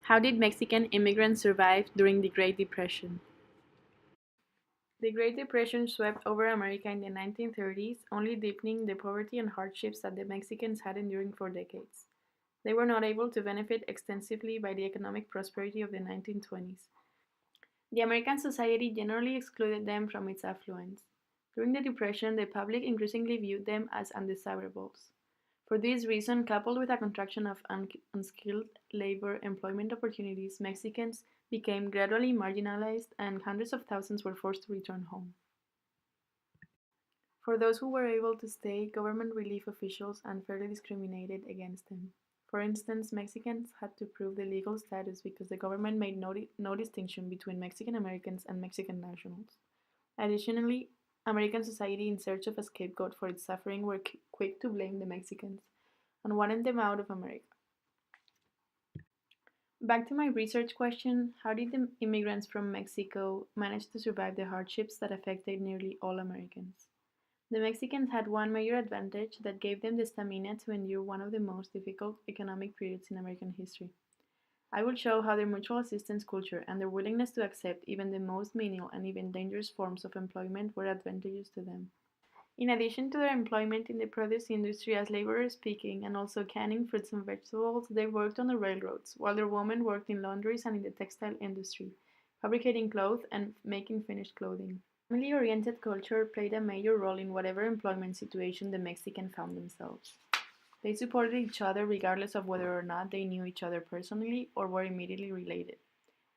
How did Mexican immigrants survive during the Great Depression? The Great Depression swept over America in the 1930s, only deepening the poverty and hardships that the Mexicans had enduring for decades. They were not able to benefit extensively by the economic prosperity of the 1920s. The American society generally excluded them from its affluence. During the Depression, the public increasingly viewed them as undesirables. For this reason, coupled with a contraction of unskilled labor employment opportunities, Mexicans became gradually marginalized and hundreds of thousands were forced to return home. For those who were able to stay, government relief officials unfairly discriminated against them. For instance, Mexicans had to prove their legal status because the government made no distinction between Mexican Americans and Mexican nationals. Additionally, American society, in search of a scapegoat for its suffering, were quick to blame the Mexicans and wanted them out of America. Back to my research question, how did the immigrants from Mexico manage to survive the hardships that affected nearly all Americans? The Mexicans had one major advantage that gave them the stamina to endure one of the most difficult economic periods in American history. I will show how their mutual assistance culture and their willingness to accept even the most menial and even dangerous forms of employment were advantageous to them. In addition to their employment in the produce industry as laborers picking and also canning fruits and vegetables, they worked on the railroads, while their women worked in laundries and in the textile industry, fabricating clothes and making finished clothing. Family-oriented culture played a major role in whatever employment situation the Mexicans found themselves. They supported each other regardless of whether or not they knew each other personally or were immediately related.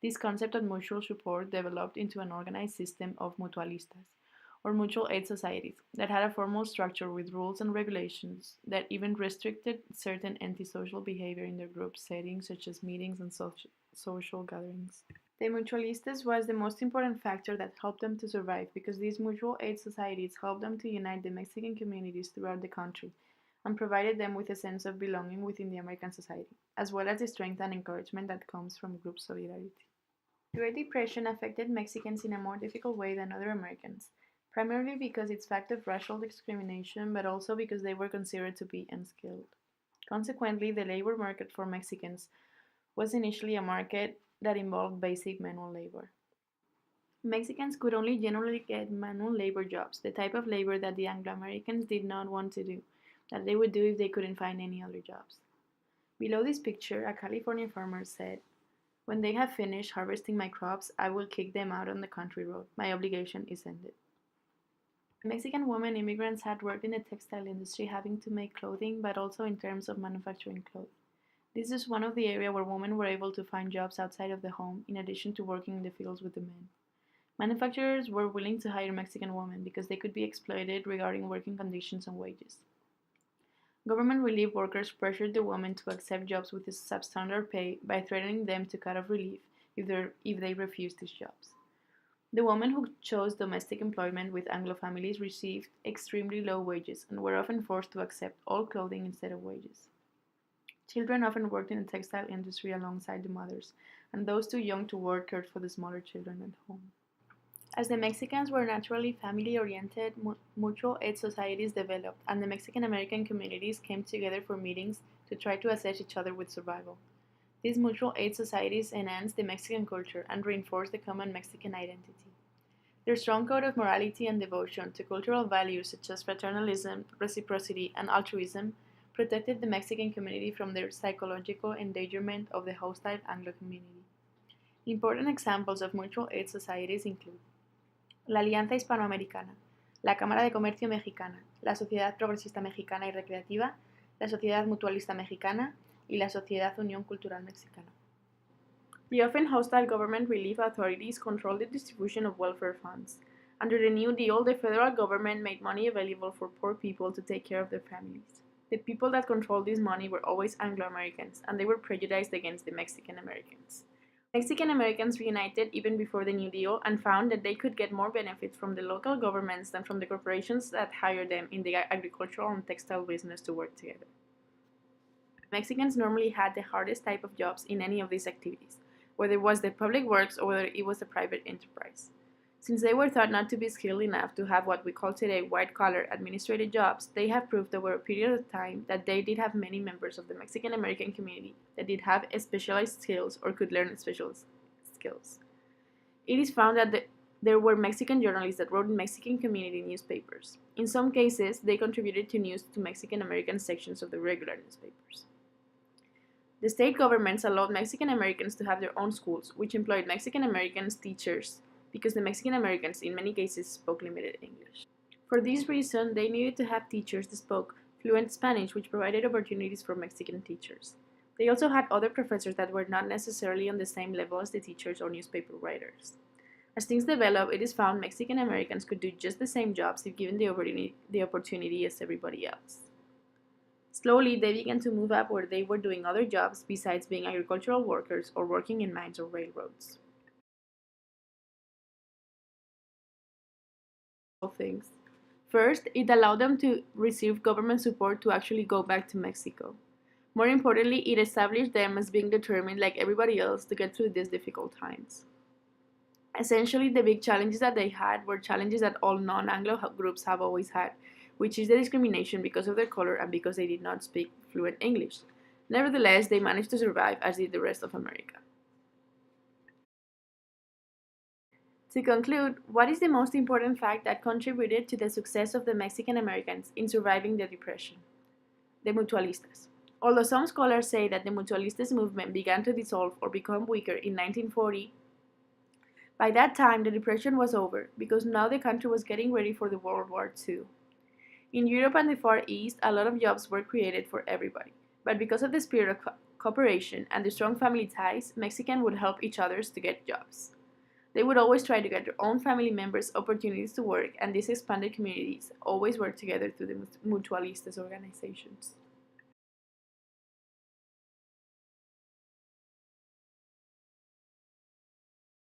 This concept of mutual support developed into an organized system of mutualistas, or mutual aid societies, that had a formal structure with rules and regulations that even restricted certain antisocial behavior in their group settings, such as meetings and social gatherings. The mutualistas was the most important factor that helped them to survive because these mutual aid societies helped them to unite the Mexican communities throughout the country and provided them with a sense of belonging within the American society, as well as the strength and encouragement that comes from group solidarity. The Great Depression affected Mexicans in a more difficult way than other Americans, primarily because its fact of racial discrimination, but also because they were considered to be unskilled. Consequently, the labor market for Mexicans was initially a market that involved basic manual labor. Mexicans could only generally get manual labor jobs, the type of labor that the Anglo Americans did not want to do, that they would do if they couldn't find any other jobs. Below this picture, a California farmer said, "When they have finished harvesting my crops, I will kick them out on the country road. My obligation is ended." Mexican women immigrants had worked in the textile industry, having to make clothing, but also in terms of manufacturing clothes. This is one of the areas where women were able to find jobs outside of the home, in addition to working in the fields with the men. Manufacturers were willing to hire Mexican women because they could be exploited regarding working conditions and wages. Government relief workers pressured the women to accept jobs with substandard pay by threatening them to cut off relief if they refused these jobs. The women who chose domestic employment with Anglo families received extremely low wages and were often forced to accept all clothing instead of wages. Children often worked in the textile industry alongside the mothers, and those too young to work cared for the smaller children at home. As the Mexicans were naturally family-oriented, mutual aid societies developed, and the Mexican-American communities came together for meetings to try to assist each other with survival. These mutual aid societies enhanced the Mexican culture and reinforced the common Mexican identity. Their strong code of morality and devotion to cultural values such as fraternalism, reciprocity, and altruism protected the Mexican community from the psychological endangerment of the hostile Anglo community. Important examples of mutual aid societies include la Alianza Hispanoamericana, la Cámara de Comercio Mexicana, la Sociedad Progresista Mexicana y Recreativa, la Sociedad Mutualista Mexicana y la Sociedad Unión Cultural Mexicana. The often hostile government relief authorities controlled the distribution of welfare funds. Under the New Deal, the federal government made money available for poor people to take care of their families. The people that controlled this money were always Anglo-Americans, and they were prejudiced against the Mexican Americans. Mexican Americans reunited even before the New Deal and found that they could get more benefits from the local governments than from the corporations that hired them in the agricultural and textile business to work together. Mexicans normally had the hardest type of jobs in any of these activities, whether it was the public works or whether it was a private enterprise. Since they were thought not to be skilled enough to have what we call today white-collar administrative jobs, they have proved over a period of time that they did have many members of the Mexican American community that did have specialized skills or could learn special skills. It is found that there were Mexican journalists that wrote in Mexican community newspapers. In some cases, they contributed to news to Mexican American sections of the regular newspapers. The state governments allowed Mexican Americans to have their own schools, which employed Mexican Americans teachers because the Mexican Americans in many cases spoke limited English. For this reason, they needed to have teachers that spoke fluent Spanish, which provided opportunities for Mexican teachers. They also had other professors that were not necessarily on the same level as the teachers or newspaper writers. As things developed, it is found Mexican Americans could do just the same jobs if given the opportunity as everybody else. Slowly, they began to move up where they were doing other jobs besides being agricultural workers or working in mines or railroads. Things. First, it allowed them to receive government support to actually go back to Mexico. More importantly, it established them as being determined, like everybody else, to get through these difficult times. Essentially, the big challenges that they had were challenges that all non-Anglo groups have always had, which is the discrimination because of their color and because they did not speak fluent English. Nevertheless, they managed to survive, as did the rest of America. To conclude, what is the most important fact that contributed to the success of the Mexican Americans in surviving the Depression? The Mutualistas. Although some scholars say that the Mutualistas movement began to dissolve or become weaker in 1940, by that time the Depression was over because now the country was getting ready for the World War II. In Europe and the Far East, a lot of jobs were created for everybody, but because of the spirit of cooperation and the strong family ties, Mexicans would help each other to get jobs. They would always try to get their own family members opportunities to work, and these expanded communities always worked together through the Mutualistas organizations.